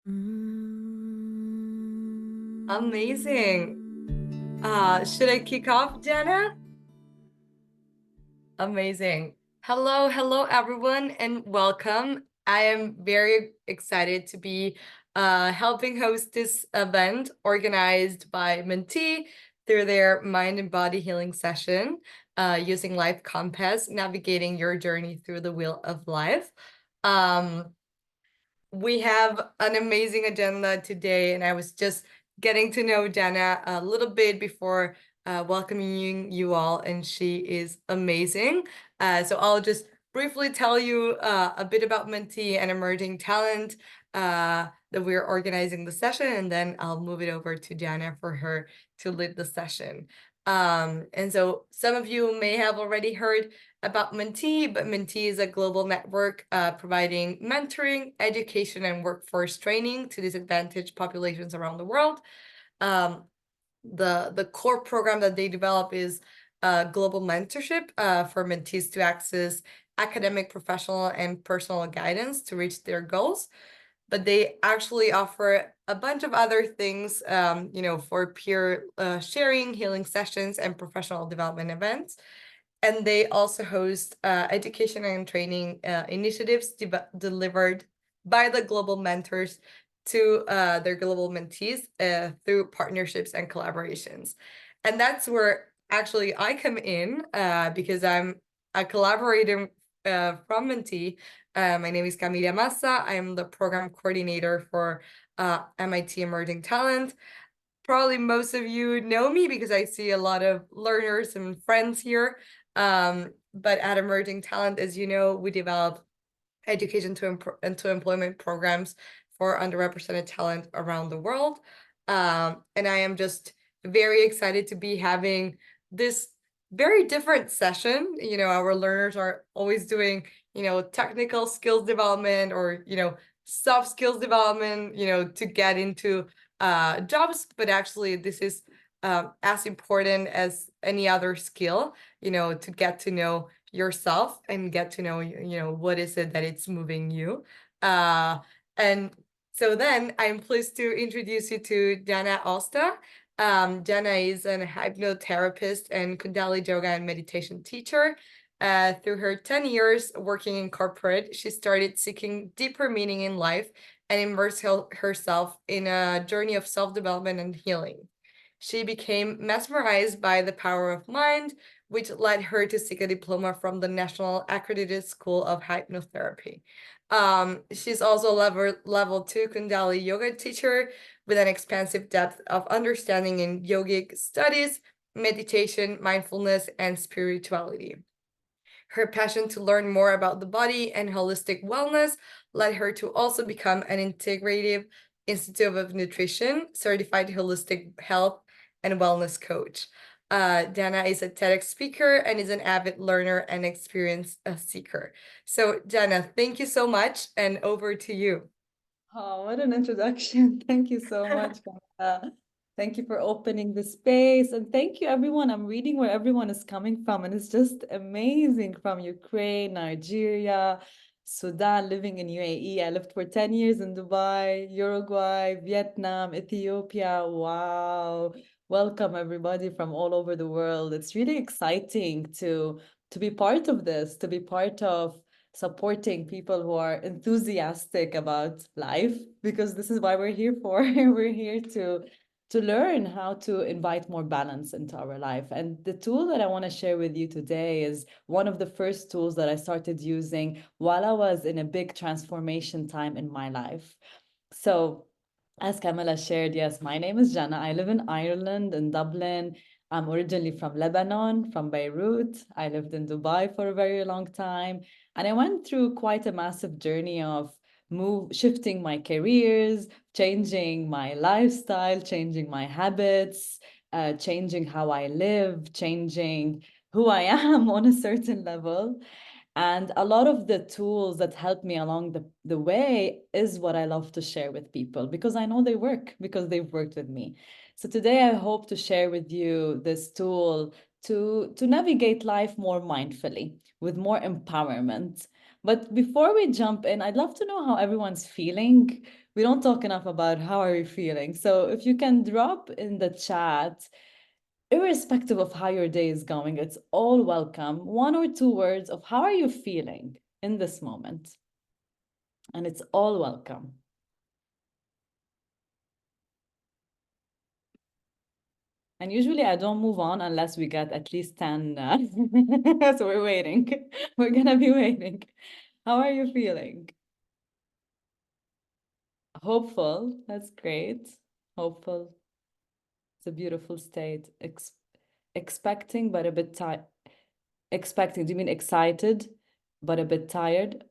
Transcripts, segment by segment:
Amazing. Should I kick off, Jenna? Amazing. Hello, everyone, and welcome. I am very excited to be helping host this event organized by Mentee through their mind and body healing session using Life Compass, navigating your journey through the wheel of life. We have an amazing agenda today, and I was just getting to know Jenna a little bit before welcoming you all, and she is amazing. So I'll just briefly tell you a bit about Mentee and emerging talent that we're organizing the session, and then I'll move it over to Jenna for her to lead the session. And so some of you may have already heard about Mentee, but Mentee is a global network providing mentoring, education, and workforce training to disadvantaged populations around the world. The core program that they develop is global mentorship for mentees to access academic, professional, and personal guidance to reach their goals. But they actually offer a bunch of other things, for peer sharing, healing sessions, and professional development events. And they also host education and training initiatives delivered by the global mentors to their global mentees through partnerships and collaborations. And that's where actually I come in because I'm a collaborator from Mentee. My name is Camila Massa. I'm the program coordinator for MIT Emerging Talent. Probably most of you know me because I see a lot of learners and friends here. But at Emerging Talent, as you know, we develop education to employment programs for underrepresented talent around the world. And I am just very excited to be having this very different session. Our learners are always doing, technical skills development or, soft skills development, to get into jobs, but actually this is as important as any other skill, to get to know yourself and get to know, what is it that it's moving you. And so then I'm pleased to introduce you to Jana Alsta. Jana is an hypnotherapist and Kundalini yoga and meditation teacher. Through her 10 years working in corporate, she started seeking deeper meaning in life and immersed herself in a journey of self-development and healing. She became mesmerized by the power of mind, which led her to seek a diploma from the National Accredited School of Hypnotherapy. She's also level 2 Kundalini yoga teacher with an expansive depth of understanding in yogic studies, meditation, mindfulness, and spirituality. Her passion to learn more about the body and holistic wellness led her to also become an integrative Institute of Nutrition certified holistic health and wellness coach. Dana is a TEDx speaker and is an avid learner and experience seeker. So Dana, thank you so much, and over to you. Oh, what an introduction. Thank you so much, Camila. Thank you for opening the space. And thank you, everyone. I'm reading where everyone is coming from, and it's just amazing from Ukraine, Nigeria, Sudan, living in UAE. I lived for 10 years in Dubai, Uruguay, Vietnam, Ethiopia. Wow. Welcome, everybody from all over the world. It's really exciting to be part of this, to be part of supporting people who are enthusiastic about life, because this is why we're here for. We're here to learn how to invite more balance into our life. And the tool that I want to share with you today is one of the first tools that I started using while I was in a big transformation time in my life. So as Camilla shared, yes, my name is Jana. I live in Ireland, in Dublin. I'm originally from Lebanon, from Beirut. I lived in Dubai for a very long time. And I went through quite a massive journey of shifting my careers, changing my lifestyle, changing my habits, changing how I live, changing who I am on a certain level. And a lot of the tools that help me along the way is what I love to share with people because I know they work because they've worked with me. So today I hope to share with you this tool to navigate life more mindfully with more empowerment. But before we jump in, I'd love to know how everyone's feeling we don't talk enough about how are you feeling. So if you can drop in the chat, irrespective of how your day is going, it's all welcome. 1 or 2 words of how are you feeling in this moment? And it's all welcome. And usually I don't move on unless we get at least 10. So we're waiting. We're gonna be waiting. How are you feeling? Hopeful. That's great. Hopeful. It's a beautiful state. Expecting, but a bit tired. Expecting, do you mean excited, but a bit tired?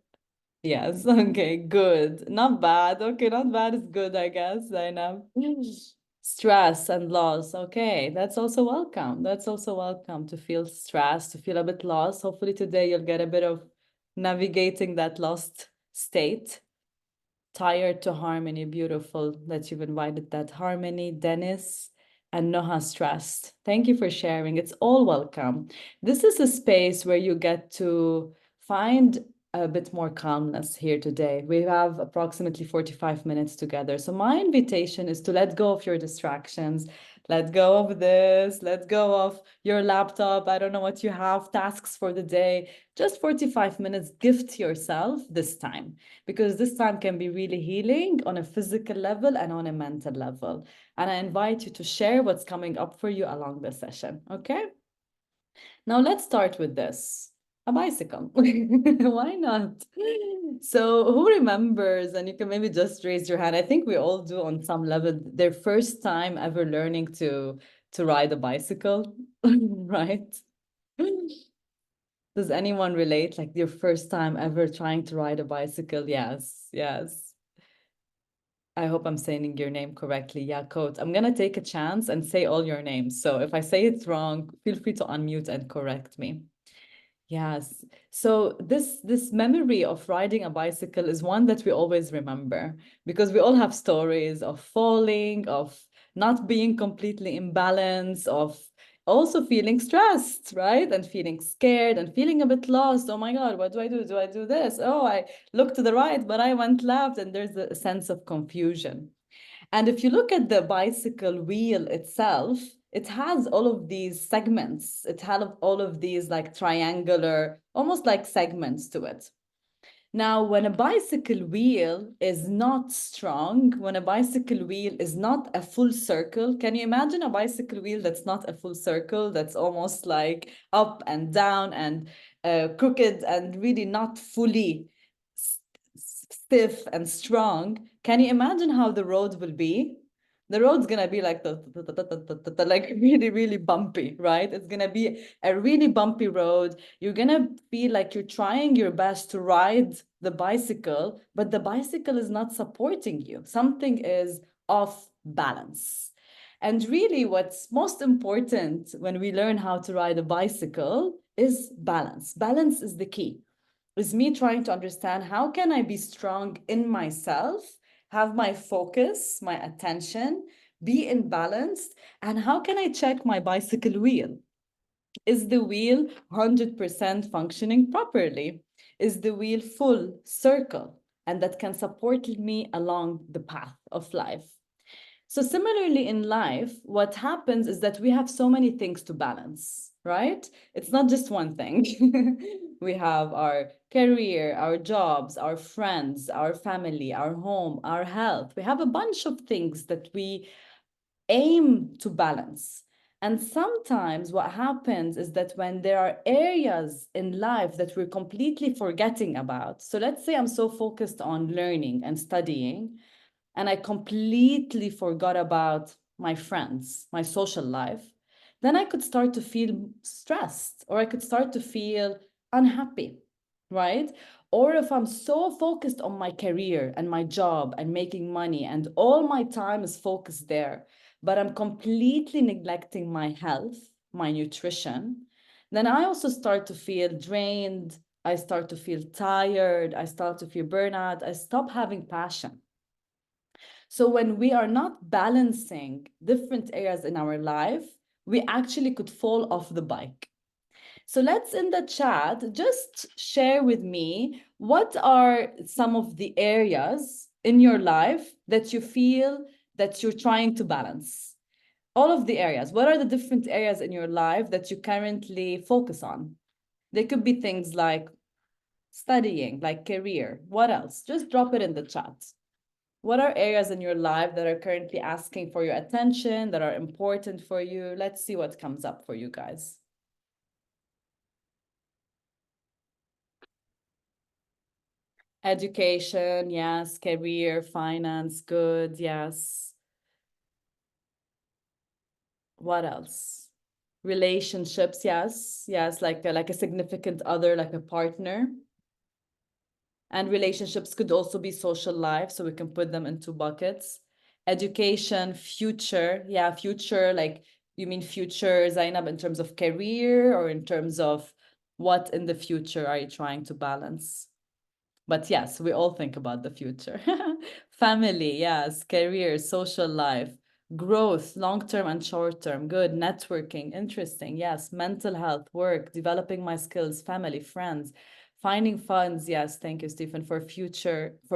Yes, okay, good. Not bad. Okay, not bad is good, I guess, Zainab. Stress and loss. Okay, that's also welcome. That's also welcome to feel stressed, to feel a bit lost. Hopefully today you'll get a bit of navigating that lost state. Tired to harmony. Beautiful that you've invited that harmony. Dennis and Noha stressed. Thank you for sharing. It's all welcome. This is a space where you get to find a bit more calmness here today. We have approximately 45 minutes together. So my invitation is to let go of your distractions. Let go of this. Let go of your laptop. I don't know what you have, tasks for the day. Just 45 minutes, gift yourself this time, because this time can be really healing on a physical level and on a mental level. And I invite you to share what's coming up for you along the session, okay? Now let's start with this. A bicycle. Why not? So who remembers, and you can maybe just raise your hand. I think we all do on some level, their first time ever learning to ride a bicycle, right? Does anyone relate? Like your first time ever trying to ride a bicycle? Yes, yes. I hope I'm saying your name correctly. Yeah, Coach. I'm gonna take a chance and say all your names. So if I say it wrong, feel free to unmute and correct me. Yes. So this memory of riding a bicycle is one that we always remember, because we all have stories of falling, of not being completely in balance, of also feeling stressed, right? And feeling scared and feeling a bit lost. Oh my God, what do I do? Do I do this? Oh, I look to the right, but I went left, and there's a sense of confusion. And if you look at the bicycle wheel itself, it has all of these segments. It has all of these like triangular, almost like segments to it. Now, when a bicycle wheel is not strong, when a bicycle wheel is not a full circle, can you imagine a bicycle wheel that's not a full circle, that's almost like up and down and crooked and really not fully stiff and strong? Can you imagine how the road will be? The road's gonna be like like really, really bumpy, right? It's gonna be a really bumpy road. You're gonna feel like you're trying your best to ride the bicycle, but the bicycle is not supporting you. Something is off balance. And really, what's most important when we learn how to ride a bicycle is balance. Balance is the key. Is me trying to understand how can I be strong in myself, have my focus, my attention, be in balance, and how can I check my bicycle wheel? Is the wheel 100% functioning properly? Is the wheel full circle and that can support me along the path of life? So similarly in life, what happens is that we have so many things to balance, right? It's not just one thing. We have our career, our jobs, our friends, our family, our home, our health. We have a bunch of things that we aim to balance. And sometimes what happens is that when there are areas in life that we're completely forgetting about. So let's say I'm so focused on learning and studying, and I completely forgot about my friends, my social life, then I could start to feel stressed, or I could start to feel unhappy, right? Or if I'm so focused on my career and my job and making money, and all my time is focused there, but I'm completely neglecting my health, my nutrition, then I also start to feel drained. I start to feel tired. I start to feel burnout. I stop having passion. So when we are not balancing different areas in our life, we actually could fall off the bike. So let's in the chat just share with me what are some of the areas in your life that you feel that you're trying to balance? All of the areas. What are the different areas in your life that you currently focus on? They could be things like studying, like career. What else? Just drop it in the chat. What are areas in your life that are currently asking for your attention, that are important for you? Let's see what comes up for you guys. Education, yes. Career, finance, good, yes. What else? Relationships, yes. Yes, like a significant other, like a partner. And relationships could also be social life, so we can put them into buckets. Education, future, yeah, future, like you mean future, Zainab, in terms of career or in terms of what in the future are you trying to balance? But yes, we all think about the future. Family, yes, career, social life, growth, long-term and short-term, good, networking, interesting, yes, mental health, work, developing my skills, family, friends, finding funds, yes, thank you, Stephen, for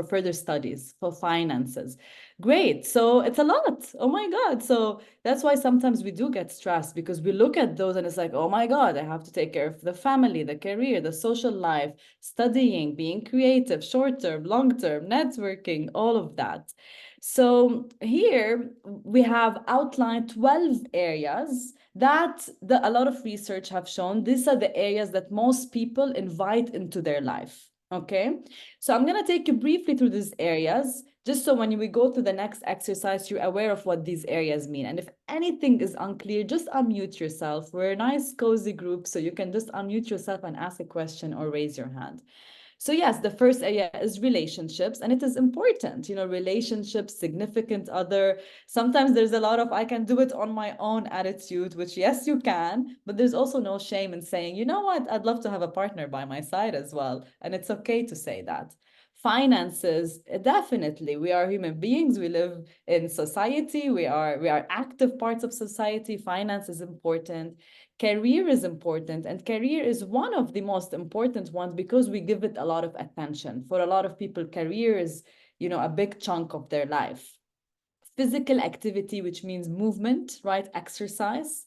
further studies, for finances. Great, so it's a lot. Oh my God. So that's why sometimes we do get stressed because we look at those and it's like, oh my God, I have to take care of the family, the career, the social life, studying, being creative, short term, long term, networking, all of that. So here we have outlined 12 areas that a lot of research have shown these are the areas that most people invite into their life. Okay, so I'm going to take you briefly through these areas just so when we go to the next exercise, you're aware of what these areas mean. And if anything is unclear, just unmute yourself. We're a nice, cozy group, so you can just unmute yourself and ask a question or raise your hand. So yes, the first area is relationships, and it is important, relationships, significant other. Sometimes there's a lot of I can do it on my own attitude, which yes, you can, but there's also no shame in saying, you know what, I'd love to have a partner by my side as well. And it's okay to say that. Finances, definitely. We are human beings. We live in society. We are active parts of society. Finance is important. Career is important, and career is one of the most important ones because we give it a lot of attention. For a lot of people, career is, a big chunk of their life. Physical activity, which means movement, right? Exercise.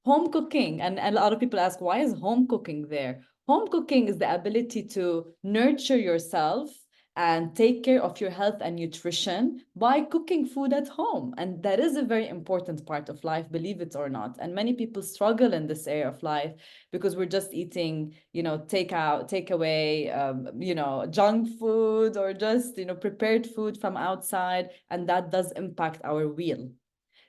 Home cooking, and a lot of people ask, why is home cooking there? Home cooking is the ability to nurture yourself and take care of your health and nutrition by cooking food at home. And that is a very important part of life, believe it or not. And many people struggle in this area of life because we're just eating, takeout, takeaway, junk food or just, prepared food from outside. And that does impact our will.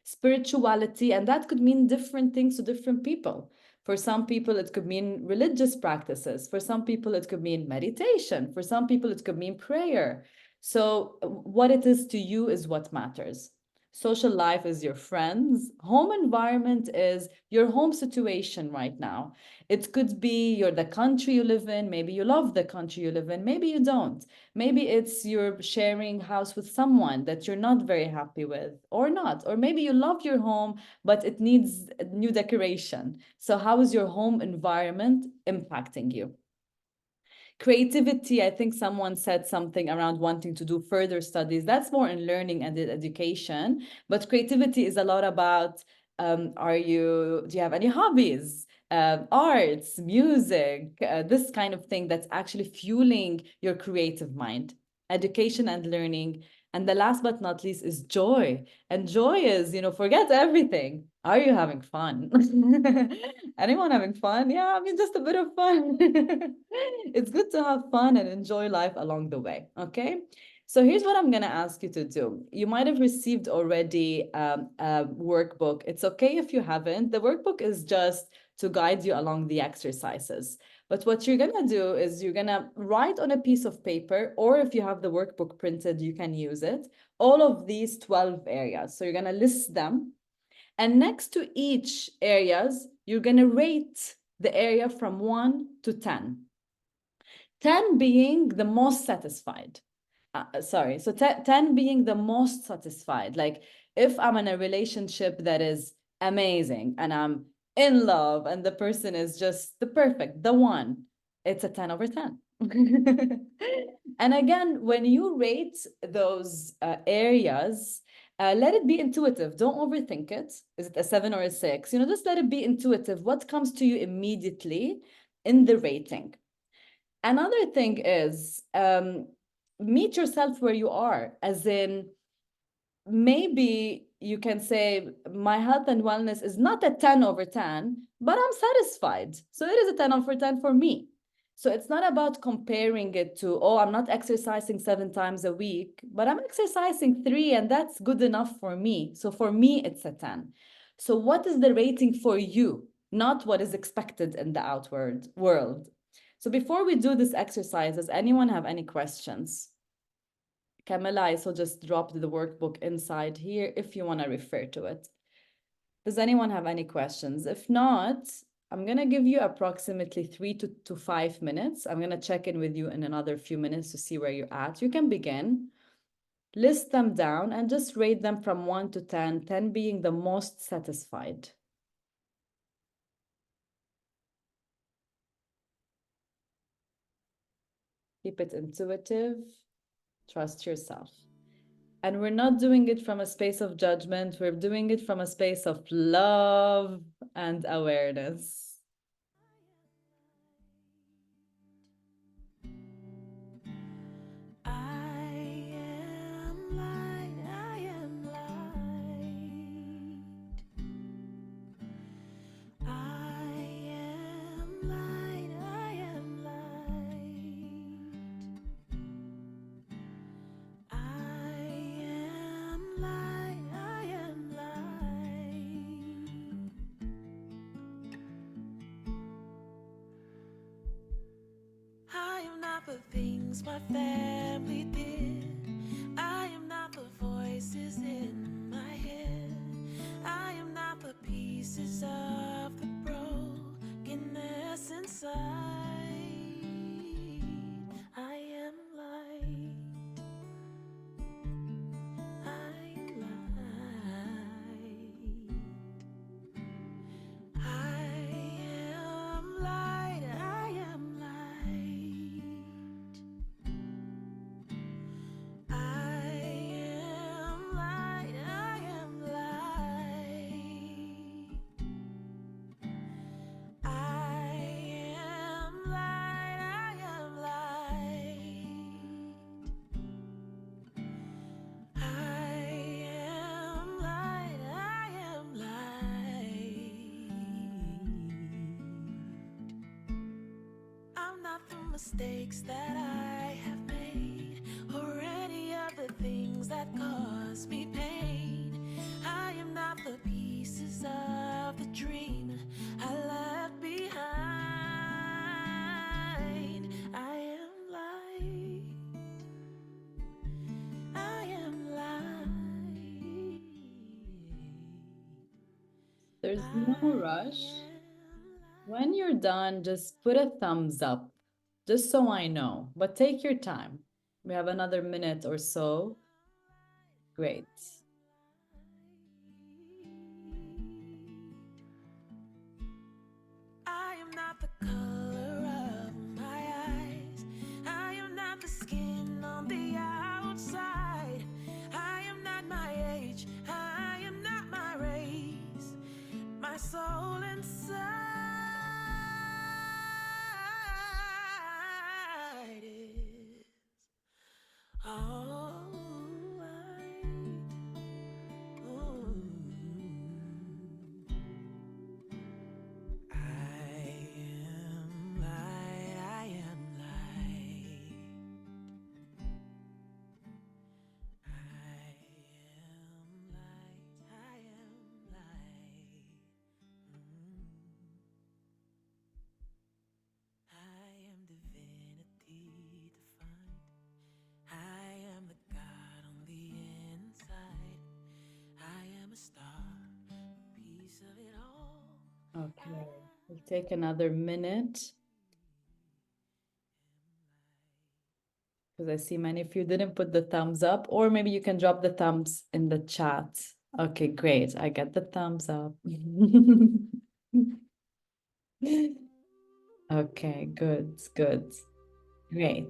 Spirituality, and that could mean different things to different people. For some people, it could mean religious practices. For some people, it could mean meditation. For some people, it could mean prayer. So, what it is to you is what matters. Social life is your friends. Home environment is your home situation right now. It could be the country you live in. Maybe you love the country you live in. Maybe you don't. Maybe it's you're sharing house with someone that you're not very happy with or not. Or maybe you love your home, but it needs a new decoration. So how is your home environment impacting you? Creativity, I think someone said something around wanting to do further studies. That's more in learning and in education. But creativity is a lot about do you have any hobbies? Arts, music, this kind of thing that's actually fueling your creative mind. Education and learning. And the last but not least is joy. And joy is, forget everything. Are you having fun? Anyone having fun? Yeah, I mean, just a bit of fun. It's good to have fun and enjoy life along the way. Okay. So here's what I'm going to ask you to do. You might have received already a workbook. It's okay if you haven't. The workbook is just to guide you along the exercises. But what you're going to do is you're going to write on a piece of paper, or if you have the workbook printed, you can use it, all of these 12 areas. So you're going to list them. And next to each areas, you're going to rate the area from 1 to 10. 10 being the most satisfied. Sorry, so 10 being the most satisfied. Like if I'm in a relationship that is amazing and I'm in love and the person is just the perfect, the one, it's a 10 over 10. And again, when you rate those areas, let it be intuitive. Don't overthink it. Is it a 7 or a 6? Just let it be intuitive. What comes to you immediately in the rating? Another thing is meet yourself where you are, as in maybe you can say my health and wellness is not a 10 over 10, but I'm satisfied. So it is a 10 over 10 for me. So it's not about comparing it to, oh, I'm not exercising 7 times a week, but I'm exercising 3 and that's good enough for me. So for me, it's a 10. So what is the rating for you, not what is expected in the outward world? So before we do this exercise, does anyone have any questions? Camilla, I also just dropped the workbook inside here if you want to refer to it. Does anyone have any questions? If not, I'm going to give you approximately 3 to 5 minutes. I'm going to check in with you in another few minutes to see where you're at. You can begin, list them down, and just rate them from 1 to 10, 10 being the most satisfied. Keep it intuitive. Trust yourself. And we're not doing it from a space of judgment. We're doing it from a space of love and awareness. The things my family did. I am not the voices in my head. I am not the pieces of the brokenness inside. I am light. I am light. I am light. I am light. Mistakes that I have made, or any of the things that cause me pain. I am not the pieces of the dream I left behind. I am light. I am light. There's no rush. When you're done, just put a thumbs up, just so I know. But take your time. We have another minute or so. Great. I am not the color of my eyes. I am not the skin on the outside. I am not my age. I am not my race. My soul inside is all light. Ooh. I am light. I am light. I am light. I am light. I am divinity defined. I am the God on the inside. I am a star, a piece of it all. Okay, we'll take another minute. Because I see many of you didn't put the thumbs up, or maybe you can drop the thumbs in the chat. Okay, great. I get the thumbs up. Okay, good, good. Great.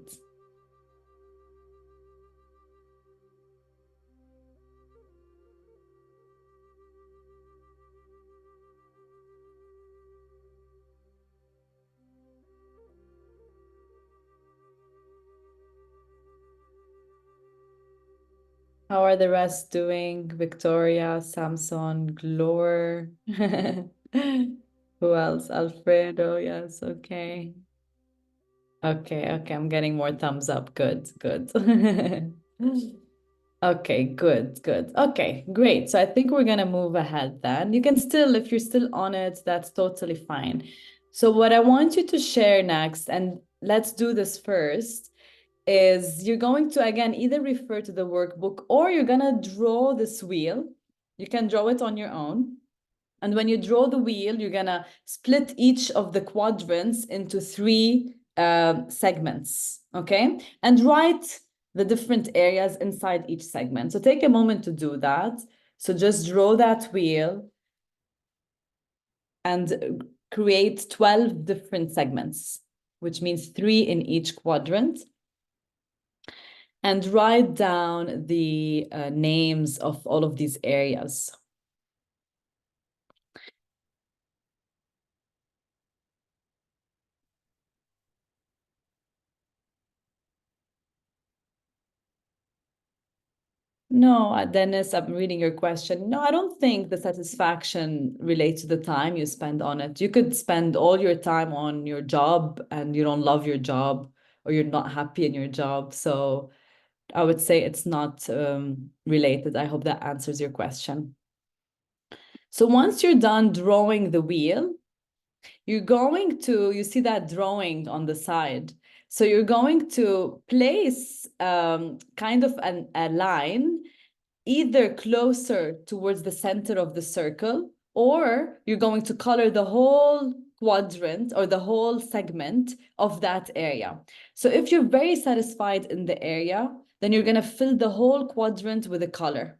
How are the rest doing? Victoria, Samson, Glor. Who else? Alfredo. Yes, okay. Okay, okay. I'm getting more thumbs up. Good, good. Okay, good, good. Okay, great. So I think we're gonna move ahead then. You can still, if you're still on it, that's totally fine. So what I want you to share next, and let's do this first, is you're going to again either refer to the workbook or you're gonna draw this wheel. You can draw it on your own. And when you draw the wheel, you're gonna split each of the quadrants into three segments, okay? And write the different areas inside each segment. So take a moment to do that. So just draw that wheel and create 12 different segments, which means 3 in each quadrant. And write down the names of all of these areas. No, Dennis, I'm reading your question. No, I don't think the satisfaction relates to the time you spend on it. You could spend all your time on your job and you don't love your job or you're not happy in your job. So I would say it's not related. I hope that answers your question. So once you're done drawing the wheel, you're going to, you see that drawing on the side. So you're going to place kind of a line either closer towards the center of the circle, or you're going to color the whole quadrant or the whole segment of that area. So if you're very satisfied in the area, then you're going to fill the whole quadrant with a color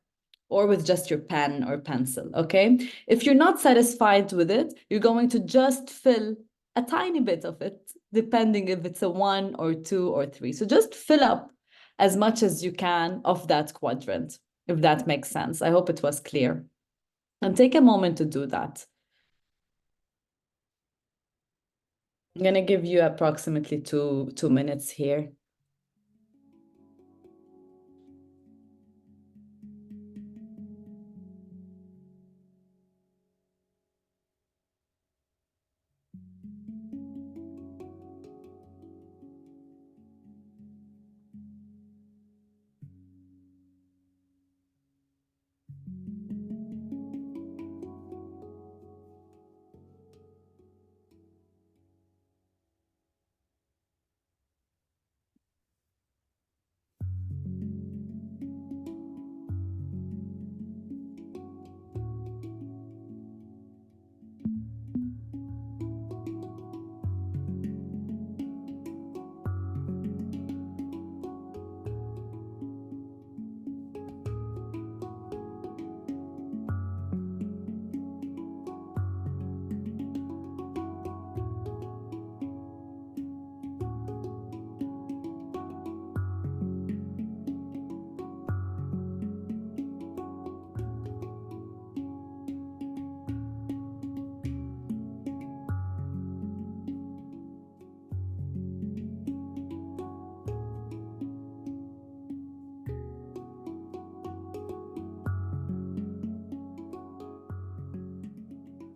or with just your pen or pencil, okay? If you're not satisfied with it, you're going to just fill a tiny bit of it, depending if it's a 1 or 2 or 3. So just fill up as much as you can of that quadrant, if that makes sense. I hope it was clear. And take a moment to do that. I'm going to give you approximately two minutes here.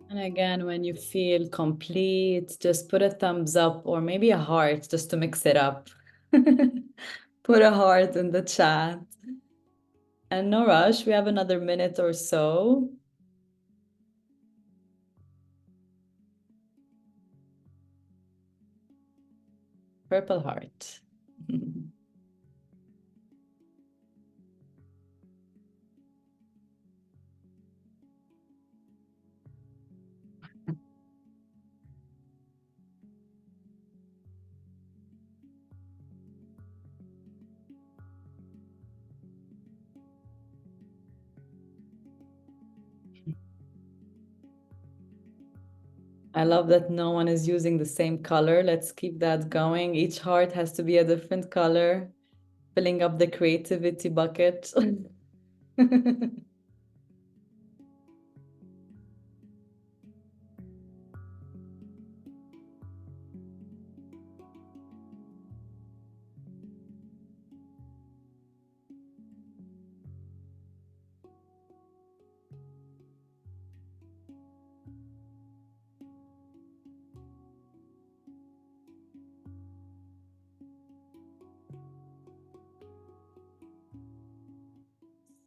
And again, when you feel complete, just put a thumbs up or maybe a heart just to mix it up. Put a heart in the chat. And no rush, we have another minute or so. Purple heart. I love that no one is using the same color. Let's keep that going. Each heart has to be a different color, filling up the creativity bucket.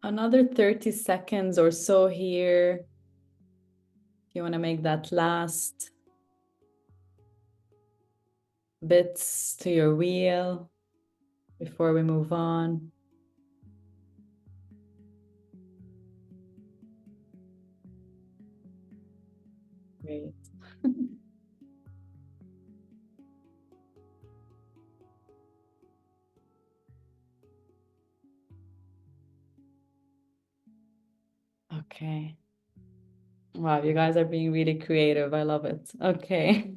Another 30 seconds or so here. If you want to make that last bits to your wheel before we move on. Great. Okay. Wow, you guys are being really creative. I love it. Okay.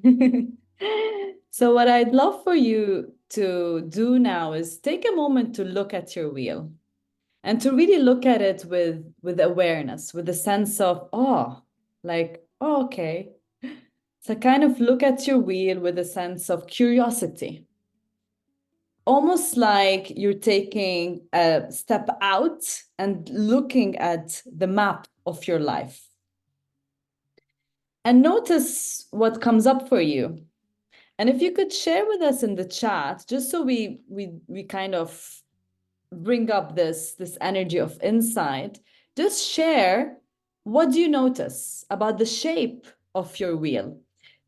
So what I'd love for you to do now is take a moment to look at your wheel and to really look at it with awareness, with a sense of, oh, like, oh, okay. So kind of look at your wheel with a sense of curiosity. Almost like you're taking a step out and looking at the map of your life. And notice what comes up for you. And if you could share with us in the chat, just so we kind of bring up this energy of insight, just share, what do you notice about the shape of your wheel?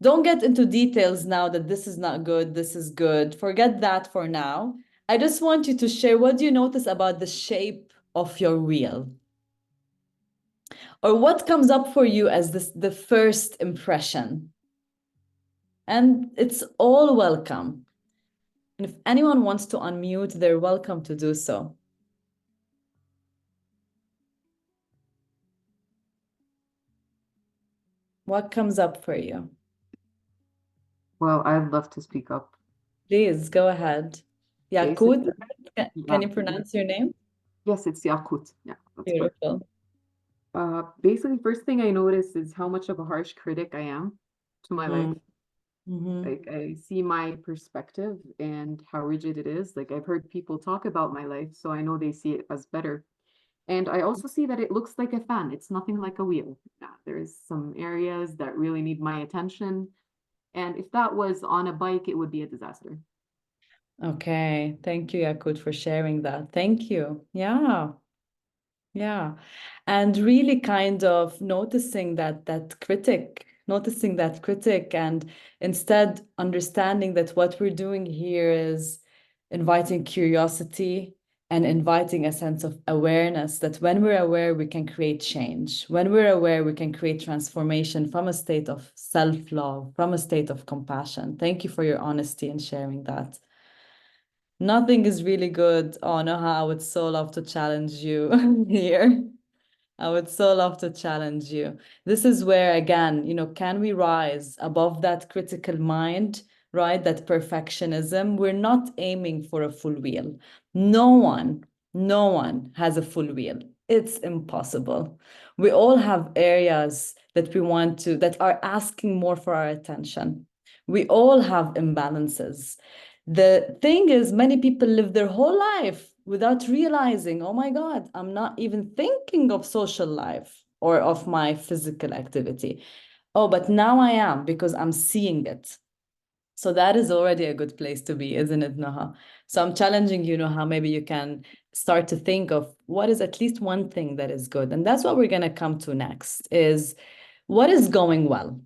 Don't get into details now that this is not good, this is good. Forget that for now. I just want you to share, what do you notice about the shape of your wheel? Or what comes up for you as the first impression? And it's all welcome. And if anyone wants to unmute, they're welcome to do so. What comes up for you? Well, I'd love to speak up. Please go ahead. Yakut, can you pronounce your name? Yes, it's Yakut. Yeah, that's correct. Beautiful. Basically, first thing I notice is how much of a harsh critic I am to my life. Mhm. Like, I see my perspective and how rigid it is. Like, I've heard people talk about my life, so I know they see it as better. And I also see that it looks like a fan. It's nothing like a wheel. Yeah, there's some areas that really need my attention. And if that was on a bike, it would be a disaster. Okay, thank you, Yakut, for sharing that. Thank you. Yeah. Yeah. And really kind of noticing that critic, and instead understanding that what we're doing here is inviting curiosity and inviting a sense of awareness, that when we're aware, we can create change. When we're aware, we can create transformation from a state of self-love, from a state of compassion. Thank you for your honesty and sharing that. Nothing is really good. Oh, Noha, I would so love to challenge you here. I would so love to challenge you. This is where, again, can we rise above that critical mind, right? That perfectionism. We're not aiming for a full wheel. No one has a full wheel. It's impossible. We all have areas that we want to, that are asking more for our attention. We all have imbalances. The thing is, many people live their whole life without realizing, oh my God, I'm not even thinking of social life or of my physical activity. Oh, but now I am, because I'm seeing it. So that is already a good place to be, isn't it, Noha? So I'm challenging you, Noha, maybe you can start to think of what is at least one thing that is good. And that's what we're going to come to next, is what is going well?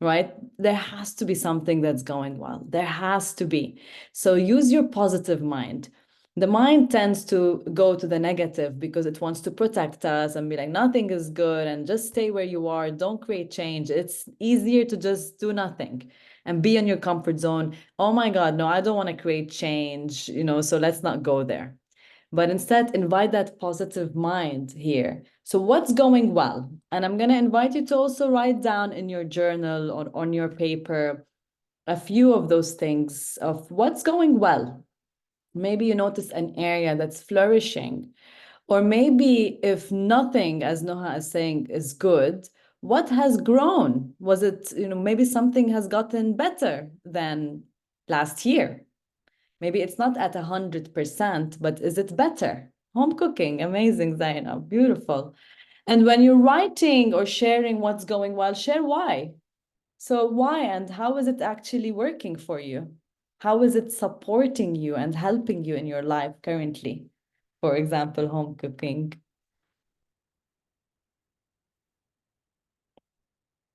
Right? There has to be something that's going well. There has to be. So use your positive mind. The mind tends to go to the negative because it wants to protect us and be like, nothing is good and just stay where you are. Don't create change. It's easier to just do nothing and be in your comfort zone. Oh my God, no, I don't want to create change, so let's not go there. but instead invite that positive mind here. So what's going well? And I'm going to invite you to also write down in your journal or on your paper a few of those things of what's going well. Maybe you notice an area that's flourishing. Or maybe if nothing, as Noha is saying, is good, what has grown? Was it, maybe something has gotten better than last year? Maybe it's not at 100%, but is it better? Home cooking, amazing, Zainab, beautiful. And when you're writing or sharing what's going well, share why. So why and how is it actually working for you? How is it supporting you and helping you in your life currently? For example, home cooking.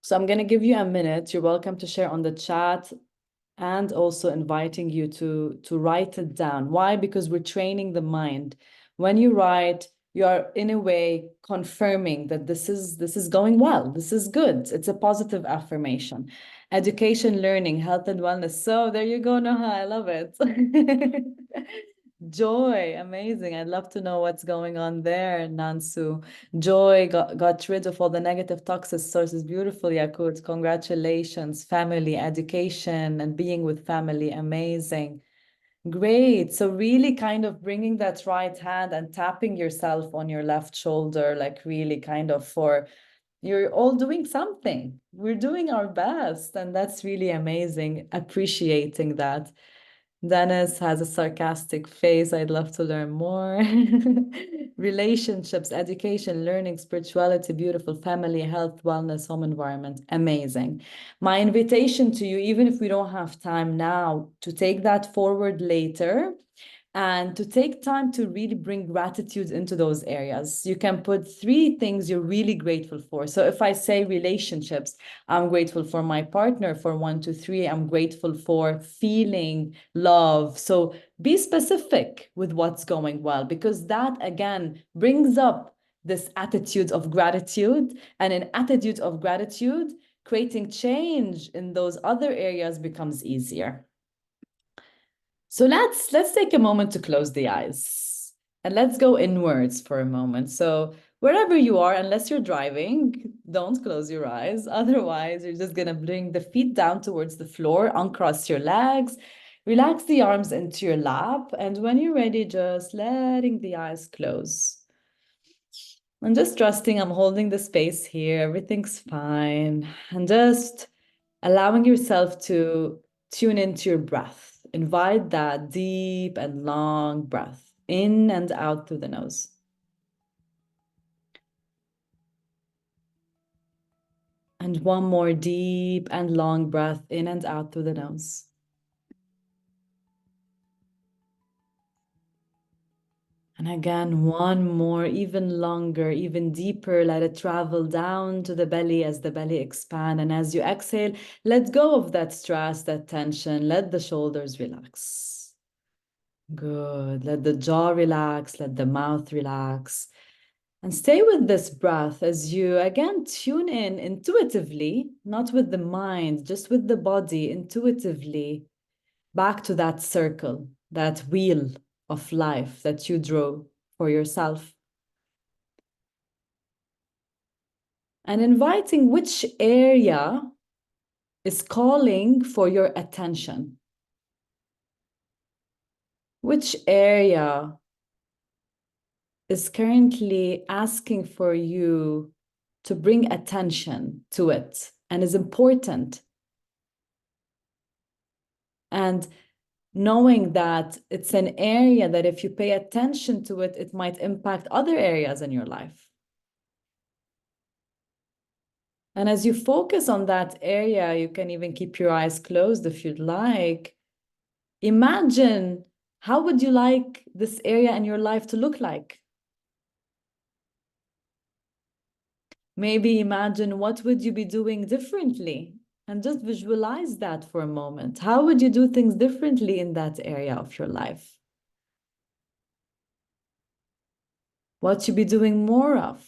So I'm going to give you a minute. You're welcome to share on the chat and also inviting you to write it down. Why? Because we're training the mind. When you write, you are in a way confirming that this is going well. This is good. It's a positive affirmation. Education, learning, health and wellness. So there you go, Noha. I love it. Joy, amazing. I'd love to know what's going on there, Nansu. Joy got rid of all the negative toxic sources. Beautiful, Yakut. Congratulations. Family, education, and being with family. Amazing. Great. So really kind of bringing that right hand and tapping yourself on your left shoulder, like really kind of for you're all doing something. We're doing our best. And that's really amazing. Appreciating that. Dennis has a sarcastic face. I'd love to learn more. Relationships, education, learning, spirituality, beautiful family, health, wellness, home environment. Amazing. My invitation to you, even if we don't have time now, to take that forward later and to take time to really bring gratitude into those areas. You can put 3 things you're really grateful for. So if I say relationships, I'm grateful for my partner for 1, 2, 3. I'm grateful for feeling love. So be specific with what's going well, because that again brings up this attitude of gratitude. And an attitude of gratitude, creating change in those other areas becomes easier. So let's take a moment to close the eyes and let's go inwards for a moment. So wherever you are, unless you're driving, don't close your eyes. Otherwise, you're just going to bring the feet down towards the floor, uncross your legs, relax the arms into your lap. And when you're ready, just letting the eyes close. And just trusting I'm holding the space here. Everything's fine. And just allowing yourself to tune into your breath. Invite that deep and long breath in and out through the nose. And one more deep and long breath in and out through the nose. And again, one more, even longer, even deeper. Let it travel down to the belly as the belly expands. And as you exhale, let go of that stress, that tension. Let the shoulders relax. Good. Let the jaw relax. Let the mouth relax. And stay with this breath as you again tune in intuitively, not with the mind, just with the body, intuitively, back to that circle, that wheel of life that you drew for yourself. And inviting which area is calling for your attention. Which area is currently asking for you to bring attention to it and is important. And knowing that it's an area that if you pay attention to it, it might impact other areas in your life. And as you focus on that area, you can even keep your eyes closed if you'd like. Imagine, how would you like this area in your life to look like? Maybe imagine what would you be doing differently, and just visualize that for a moment. How would you do things differently in that area of your life? What you be doing more of?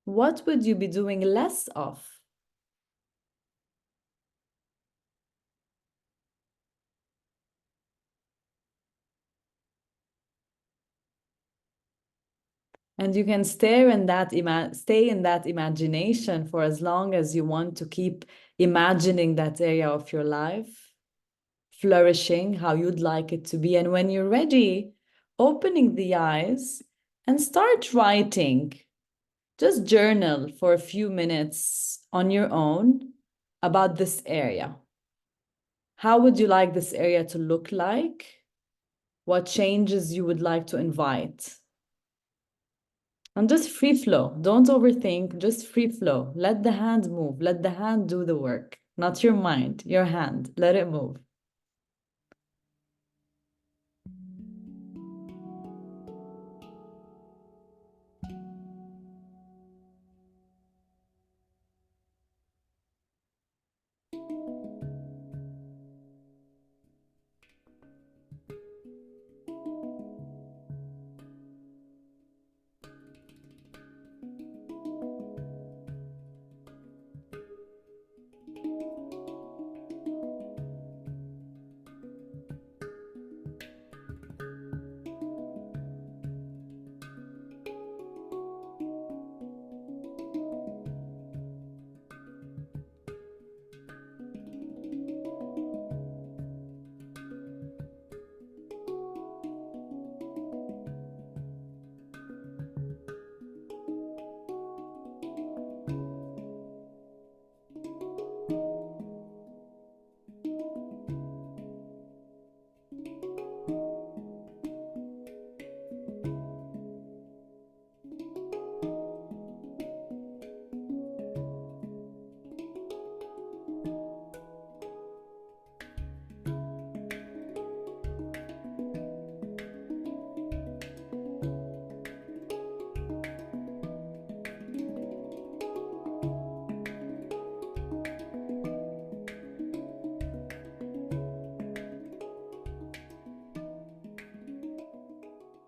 What would you be doing less of? And you can stay in that imagination for as long as you want to keep imagining that area of your life flourishing how you'd like it to be. And when you're ready, opening the eyes and start writing. Just journal for a few minutes on your own about this area. How would you like this area to look like? What changes you would like to invite? And just free flow. Don't overthink, just free flow. Let the hand move. Let the hand do the work, not your mind, your hand. Let it move.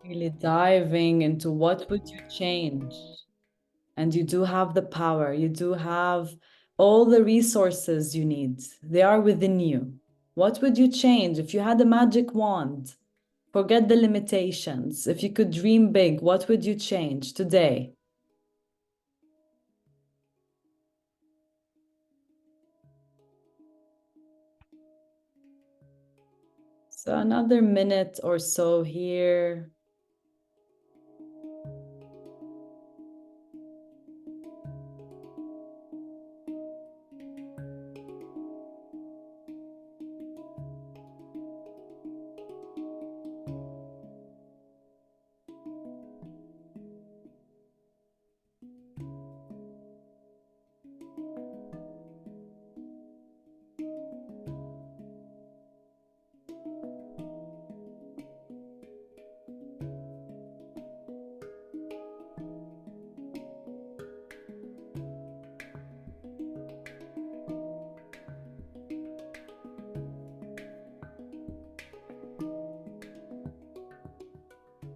Really diving into what would you change? And you do have the power. You do have all the resources you need. They are within you. What would you change if you had a magic wand? Forget the limitations. If you could dream big, what would you change today? So another minute or so here.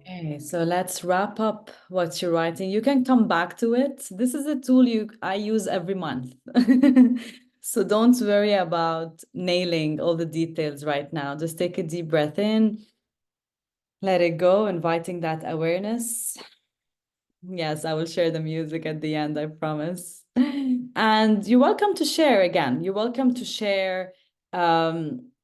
Okay, so let's wrap up what you're writing. You can come back to it. This is a tool I use every month. So don't worry about nailing all the details right now. Just take a deep breath in, let it go, inviting that awareness. Yes, I will share the music at the end, I promise. And you're welcome to share again. You're welcome to share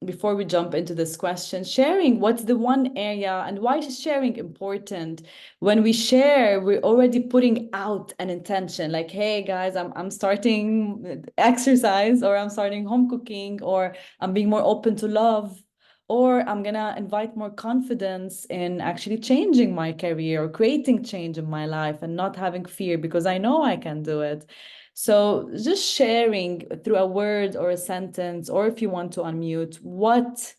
before we jump into this question, sharing what's the one area and why is sharing important? When we share, we're already putting out an intention like, hey guys, I'm starting exercise, or I'm starting home cooking, or I'm being more open to love, or I'm gonna invite more confidence in actually changing my career or creating change in my life and not having fear because I know I can do it. So just sharing through a word or a sentence, or if you want to unmute, what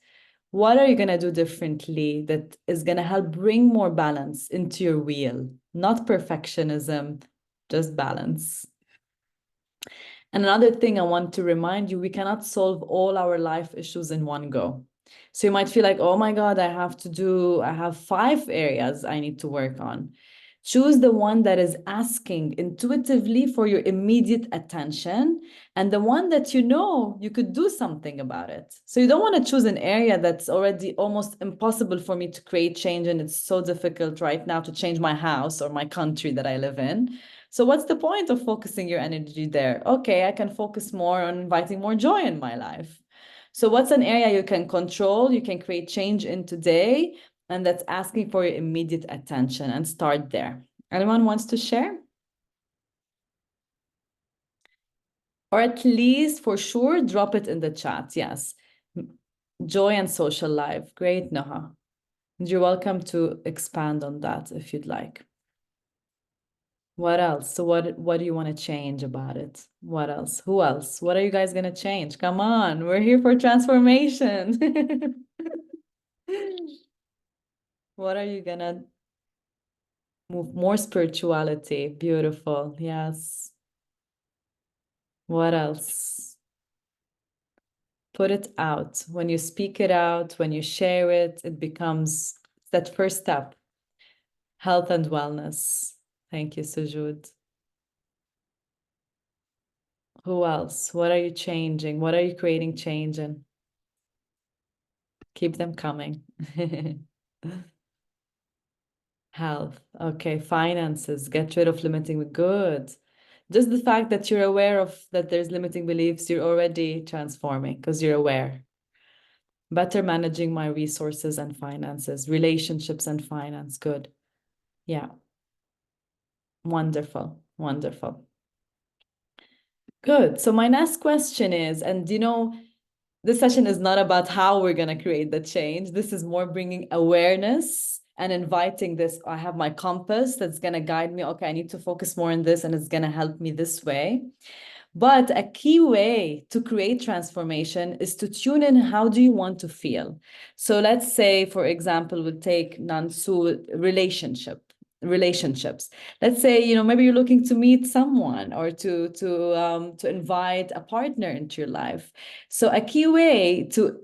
are you gonna do differently that is gonna help bring more balance into your wheel? Not perfectionism, just balance. And another thing I want to remind you, we cannot solve all our life issues in one go. So you might feel like, oh my God, I have 5 areas I need to work on. Choose the one that is asking intuitively for your immediate attention and the one that you know you could do something about it. So you don't want to choose an area that's already almost impossible for me to create change, and it's so difficult right now to change my house or my country that I live in. So what's the point of focusing your energy there? Okay, I can focus more on inviting more joy in my life. So what's an area you can control, you can create change in today, and that's asking for your immediate attention, and start there. Anyone wants to share? Or at least for sure, drop it in the chat. Yes. Joy and social life. Great, Noha. You're welcome to expand on that if you'd like. What else? So what do you want to change about it? What else? Who else? What are you guys going to change? Come on, we're here for transformation. What are you going to move? More spirituality. Beautiful. Yes. What else? Put it out. When you speak it out, when you share it, it becomes that first step. Health and wellness. Thank you, Sujud. Who else? What are you changing? What are you creating change in? Keep them coming. Health. Okay, finances. Get rid of limiting. Good. Just the fact that you're aware of that there's limiting beliefs, you're already transforming because you're aware. Better managing my resources and finances, relationships and finance. Good. Yeah. Wonderful. Wonderful. Good. So my next question is, and this session is not about how we're going to create the change. This is more bringing awareness and inviting this. I have my compass that's going to guide me. Okay, I need to focus more on this, and it's going to help me this way. But a key way to create transformation is to tune in. How do you want to feel? So let's say, for example, we'll take Nansu relationships. Let's say, maybe you're looking to meet someone or to invite a partner into your life. So a key way to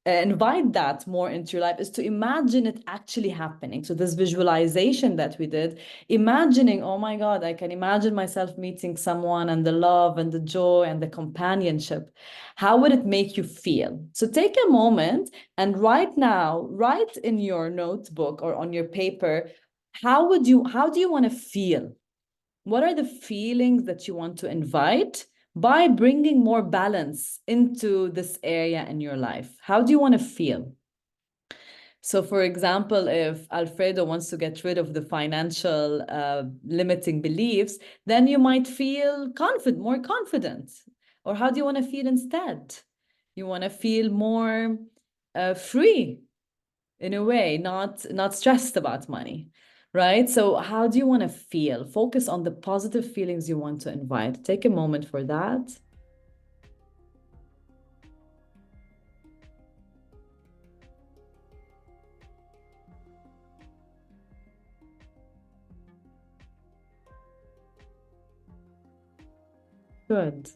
invite that more into your life is to imagine it actually happening. So this visualization that we did, imagining, oh my God, I can imagine myself meeting someone, and the love and the joy and the companionship. How would it make you feel? So take a moment and write in your notebook or on your paper, how do you want to feel? What are the feelings that you want to invite by bringing more balance into this area in your life? How do you want to feel? So, for example, if Alfredo wants to get rid of the financial limiting beliefs, then you might feel more confident. Or how do you want to feel instead? You want to feel more free, in a way, not stressed about money, right? So how do you want to feel? Focus on the positive feelings you want to invite. Take a moment for that. Good.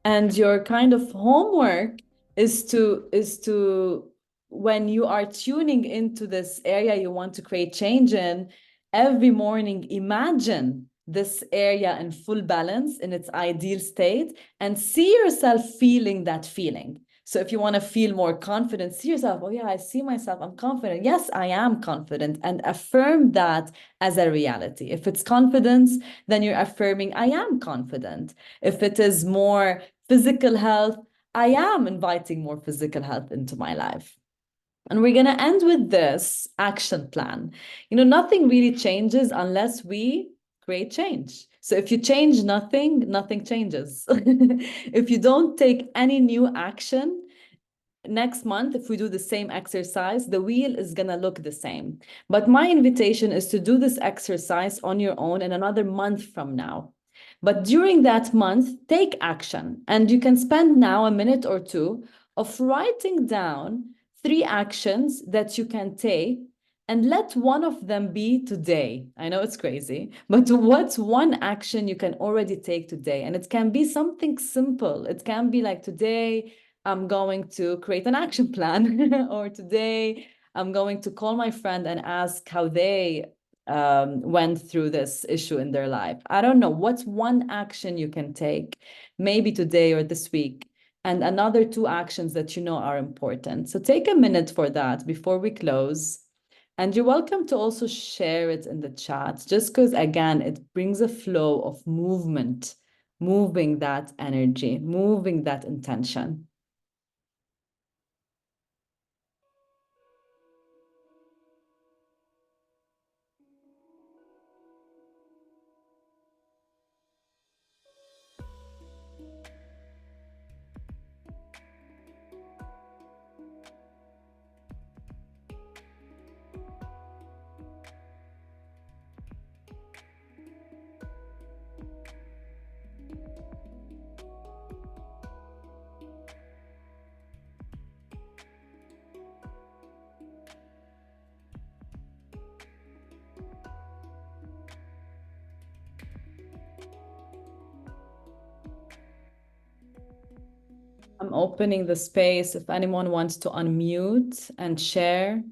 And your kind of homework is to when you are tuning into this area you want to create change in, every morning imagine this area in full balance, in its ideal state, and see yourself feeling that feeling. So if you want to feel more confident, see yourself, oh yeah, I see myself, I'm confident. Yes, I am confident, and affirm that as a reality. If it's confidence, then you're affirming, I am confident. If it is more physical health, I am inviting more physical health into my life. And we're going to end with this action plan. Nothing really changes unless we create change. So if you change nothing, nothing changes. If you don't take any new action, next month, if we do the same exercise, the wheel is going to look the same. But my invitation is to do this exercise on your own in another month from now. But during that month, take action. And you can spend now a minute or two of writing down 3 actions that you can take, and let one of them be today. I know it's crazy, but what's one action you can already take today? And it can be something simple. It can be like, today I'm going to create an action plan, or today I'm going to call my friend and ask how they went through this issue in their life. I don't know. What's one action you can take, maybe today or this week, and another 2 actions that you know are important. So take a minute for that before we close. And you're welcome to also share it in the chat, just because, again, it brings a flow of movement, moving that energy, moving that intention. I'm opening the space if anyone wants to unmute and share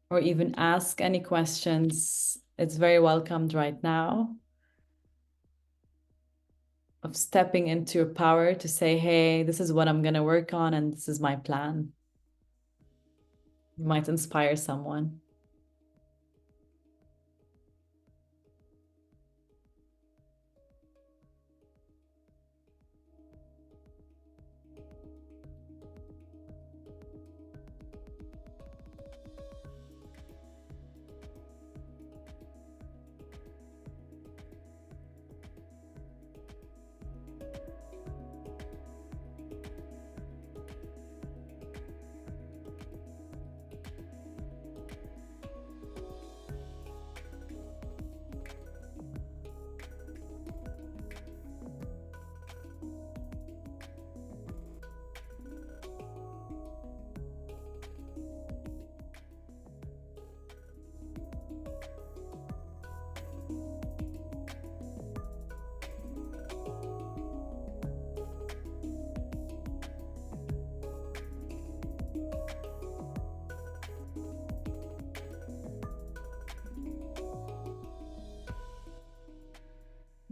or even ask any questions. It's very welcomed right now. Of stepping into your power to say, hey, this is what I'm going to work on and this is my plan. You might inspire someone.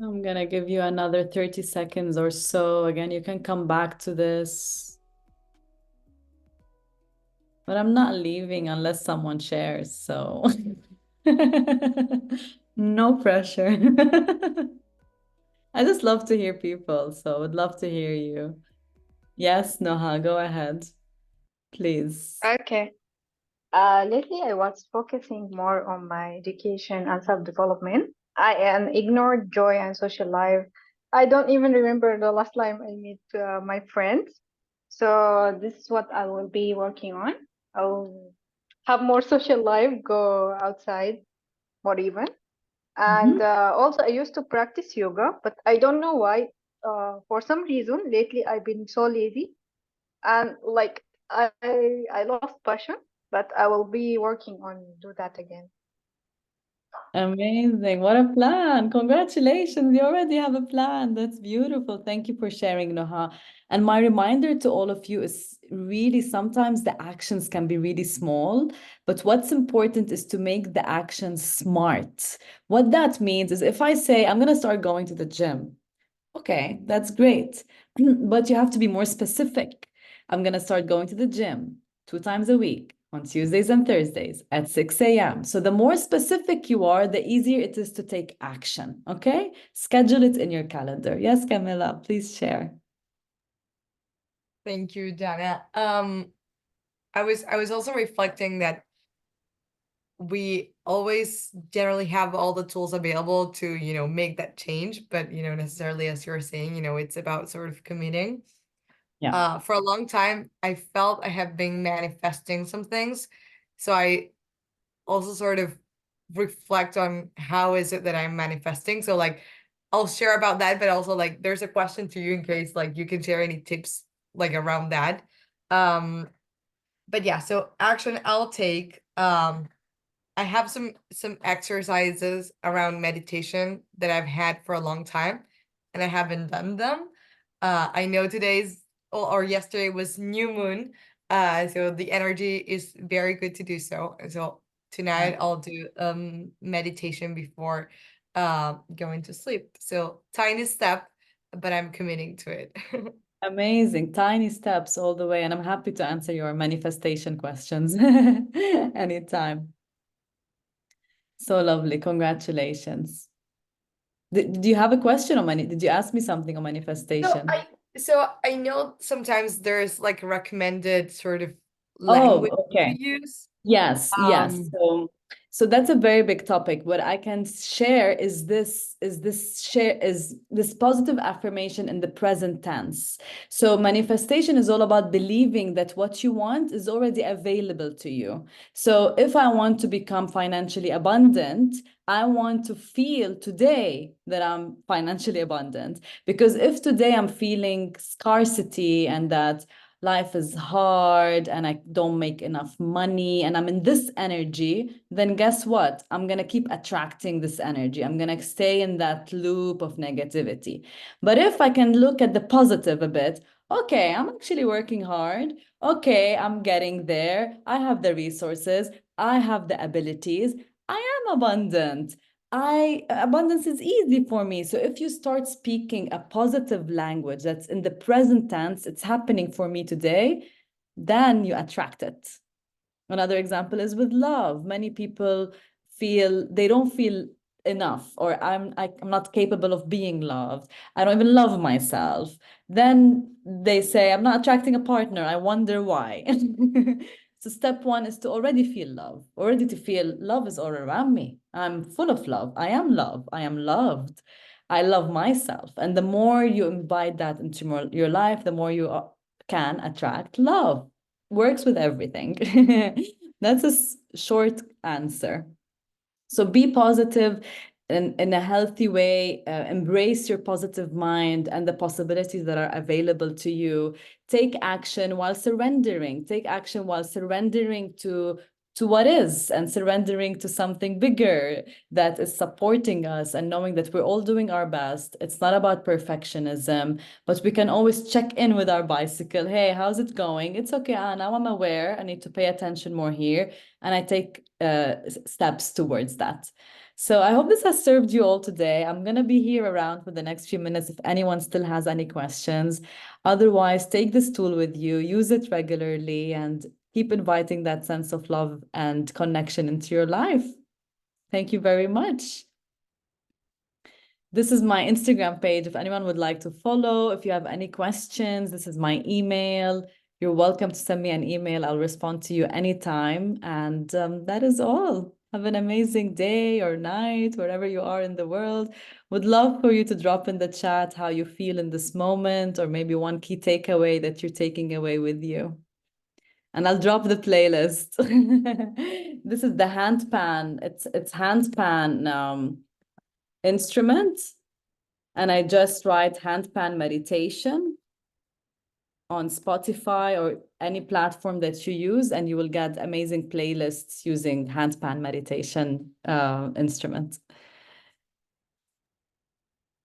I'm gonna give you another 30 seconds or so. Again, you can come back to this. But I'm not leaving unless someone shares, so no pressure. I just love to hear people, so I would love to hear you. Yes, Noha, go ahead, please. Okay. Lately, I was focusing more on my education and self-development. I am ignored joy and social life. I don't even remember the last time I met my friends. So this is what I will be working on. I'll have more social life, go outside more even. And also, I used to practice yoga, but I don't know why. For some reason, lately I've been so lazy, and like I lost passion. But I will be working on do that again. Amazing. What a plan. Congratulations. You already have a plan. That's beautiful. Thank you for sharing, Noha. And my reminder to all of you is really sometimes the actions can be really small, but what's important is to make the actions smart. What that means is if I say, I'm going to start going to the gym. Okay, that's great. But you have to be more specific. I'm going to start going to the gym 2 times a week on Tuesdays and Thursdays at 6 a.m. So the more specific you are, the easier it is to take action. Okay? Schedule it in your calendar. Yes, Camilla, please share. Thank you, Dana. I was also reflecting that we always generally have all the tools available to, make that change, but, necessarily as you're saying, it's about sort of committing. Yeah. For a long time, I felt I have been manifesting some things. So I also sort of reflect on how is it that I'm manifesting. So like I'll share about that, but also like there's a question to you in case like you can share any tips like around that. But yeah, so action I'll take. I have some exercises around meditation that I've had for a long time and I haven't done them. I know today's or yesterday was new moon, So the energy is very good to do so. And so tonight I'll do meditation before going to sleep. So tiny step, but I'm committing to it. Amazing. Tiny steps all the way. And I'm happy to answer your manifestation questions anytime. So lovely. Congratulations. Did you have a question on did you ask me something on So manifestation? I know sometimes there's like a recommended sort of Oh, language to okay. use. Yes, yes. Um, So that's a very big topic. What I can share is this positive affirmation in the present tense. So manifestation is all about believing that what you want is already available to you. So if I want to become financially abundant, I want to feel today that I'm financially abundant. Because if today I'm feeling scarcity and that life is hard and I don't make enough money and I'm in this energy, then guess what? I'm going to keep attracting this energy. I'm going to stay in that loop of negativity. But if I can look at the positive a bit, okay, I'm actually working hard. Okay, I'm getting there. I have the resources. I have the abilities. I am abundant. Abundance is easy for me. So if you start speaking a positive language that's in the present tense, it's happening for me today, then you attract it. Another example is with love. Many people feel they don't feel enough, or I'm not capable of being loved. I don't even love myself. Then they say, I'm not attracting a partner. I wonder why. So step one is to already feel love, already to feel love is all around me. I'm full of love. I am love. I am loved. I love myself. And the more you invite that into your life, the more you can attract love. Works with everything. That's a short answer. So be positive in a healthy way, embrace your positive mind and the possibilities that are available to you. Take action while surrendering. Take action while surrendering to what is and surrendering to something bigger that is supporting us and knowing that we're all doing our best. It's not about perfectionism, but we can always check in with our bicycle. Hey, how's it going? It's okay. Now I'm aware. I need to pay attention more here. And I take steps towards that. So I hope this has served you all today. I'm going to be here around for the next few minutes if anyone still has any questions. Otherwise, take this tool with you, use it regularly, and keep inviting that sense of love and connection into your life. Thank you very much. This is my Instagram page. If anyone would like to follow, if you have any questions, this is my email. You're welcome to send me an email. I'll respond to you anytime. And that is all. Have an amazing day or night, wherever you are in the world. Would love for you to drop in the chat how you feel in this moment, or maybe one key takeaway that you're taking away with you. And I'll drop the playlist. This is the handpan. It's handpan instrument. And I just write handpan meditation on Spotify or any platform that you use, and you will get amazing playlists using handpan meditation instrument.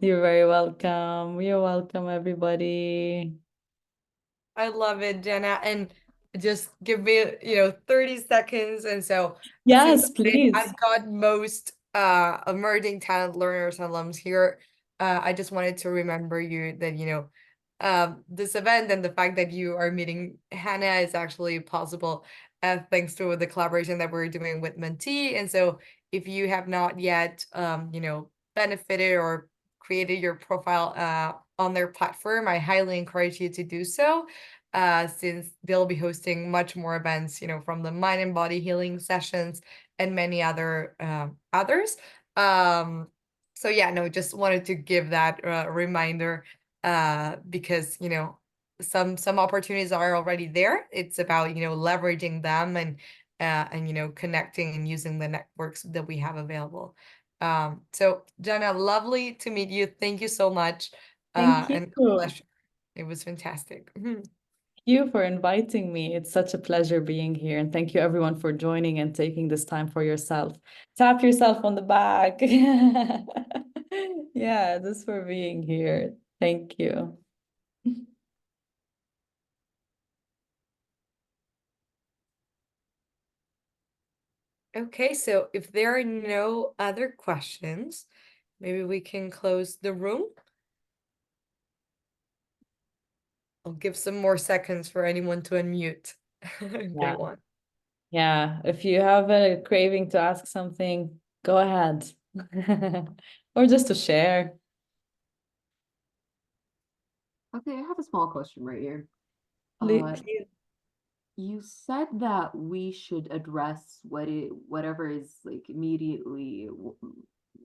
You're very welcome. You're welcome, everybody. I love it, Jenna. And just give me, 30 seconds. And so Yes, since please. I've got most emerging talent learners and alums here, I just wanted to remember you that, this event and the fact that you are meeting Hannah is actually possible thanks to the collaboration that we're doing with Mentee. And so if you have not yet, benefited or created your profile on their platform, I highly encourage you to do so, since they'll be hosting much more events, from the mind and body healing sessions and many other others. So yeah, no, just wanted to give that reminder, because some opportunities are already there. It's about leveraging them and connecting and using the networks that we have available. So Jenna, lovely to meet you. Thank you so much. Thank And a you. pleasure. It was fantastic. Thank you for inviting me. It's such a pleasure being here. And thank you everyone for joining and taking this time for yourself. Tap yourself on the back. Yeah, just for being here. Thank you. Okay, so if there are no other questions, maybe we can close the room. I'll give some more seconds for anyone to unmute if they Yeah. want. Yeah, if you have a craving to ask something, go ahead. Or just to share. Okay, I have a small question right here. Please. You said that we should address whatever is like immediately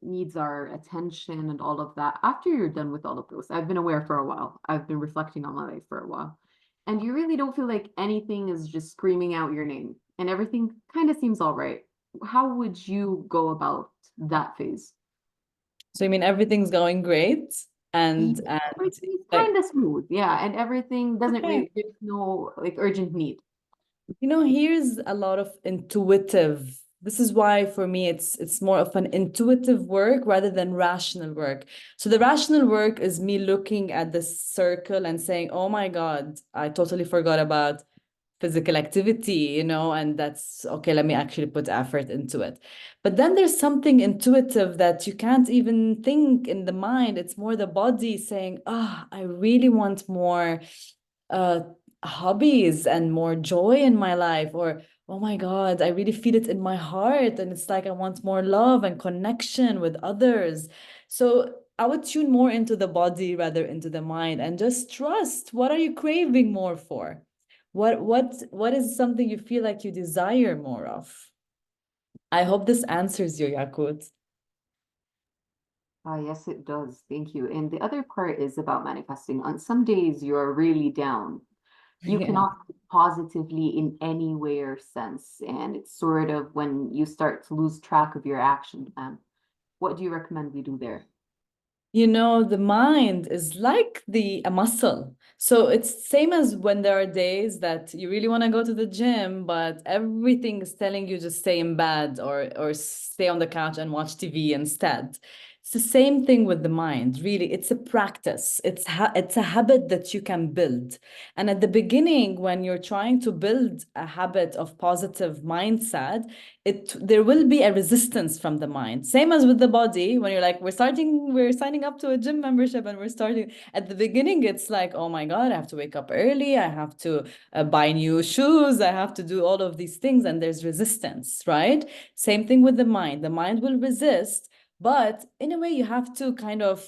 needs our attention and all of that after you're done with all of those. I've been aware for a while. I've been reflecting on my life for a while. And you really don't feel like anything is just screaming out your name and everything kind of seems all right. How would you go about that phase? So you mean everything's going great and Everything's like kind of smooth, yeah, and everything doesn't okay. really, there's no like urgent need. You know, here's a lot of intuitive. This is why for me it's more of an intuitive work rather than rational work. So the rational work is me looking at the circle and saying, "Oh my God, I totally forgot about physical activity, you know, and that's okay, let me actually put effort into it." But then there's something intuitive that you can't even think in the mind. It's more the body saying, "Ah, I really want more uh hobbies and more joy in my life," or "Oh my God, I really feel it in my heart and it's like I want more love and connection with others." So I would tune more into the body rather into the mind and just trust. What are you craving more for? What is something you feel like you desire more of? I hope this answers you, Yakut. Yes, it does. Thank you. And the other part is about manifesting. On some days you're really down. You Yeah. cannot think positively in any way or sense. And it's sort of when you start to lose track of your action plan. What do you recommend we do there? You know, the mind is like a muscle. So it's same as when there are days that you really want to go to the gym, but everything is telling you just stay in bed or stay on the couch and watch TV instead. It's the same thing with the mind. Really, it's a practice. It's a habit that you can build. And at the beginning, when you're trying to build a habit of positive mindset, there will be a resistance from the mind, same as with the body. When you're like, we're signing up to a gym membership and we're starting at the beginning, it's like, oh my God, I have to wake up early, I have to buy new shoes, I have to do all of these things, and there's resistance, right? Same thing with the mind will resist, but in a way you have to kind of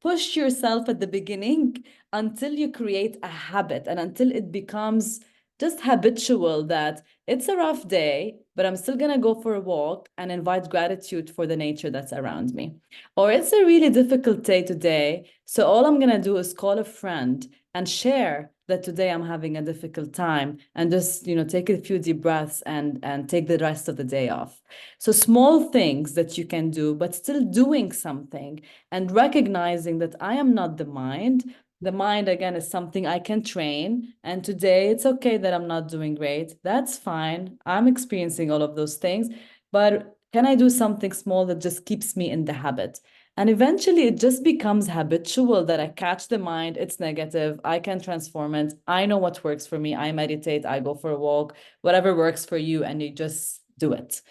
push yourself at the beginning until you create a habit and until it becomes just habitual that it's a rough day, but I'm still going to go for a walk and invite gratitude for the nature that's around me. Or it's a really difficult day today, so all I'm going to do is call a friend and share that today I'm having a difficult time and just, take a few deep breaths and take the rest of the day off. So small things that you can do, but still doing something and recognizing that I am not the mind. The mind, again, is something I can train. And today it's okay that I'm not doing great. That's fine. I'm experiencing all of those things. But can I do something small that just keeps me in the habit? And eventually it just becomes habitual that I catch the mind. It's negative. I can transform it. I know what works for me. I meditate. I go for a walk, whatever works for you. And you just do it.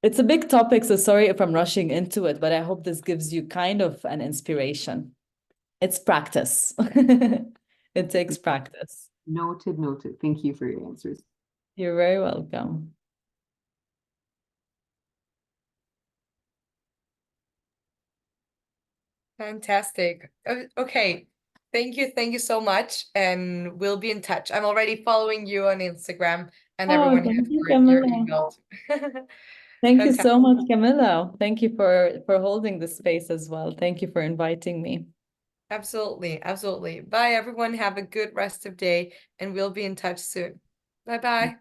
It's a big topic, so sorry if I'm rushing into it, but I hope this gives you kind of an inspiration. It's practice. It takes practice. Noted, noted. Thank you for your answers. You're very welcome. Fantastic. Okay. Thank you so much. And we'll be in touch. I'm already following you on Instagram, and Oh, everyone thank has you, your Camilla. email too. Thank you Fantastic. so much, Camilla. Thank you for holding the space as well. Thank you for inviting me. Absolutely. Absolutely. Bye, everyone. Have a good rest of day, and we'll be in touch soon. Bye bye.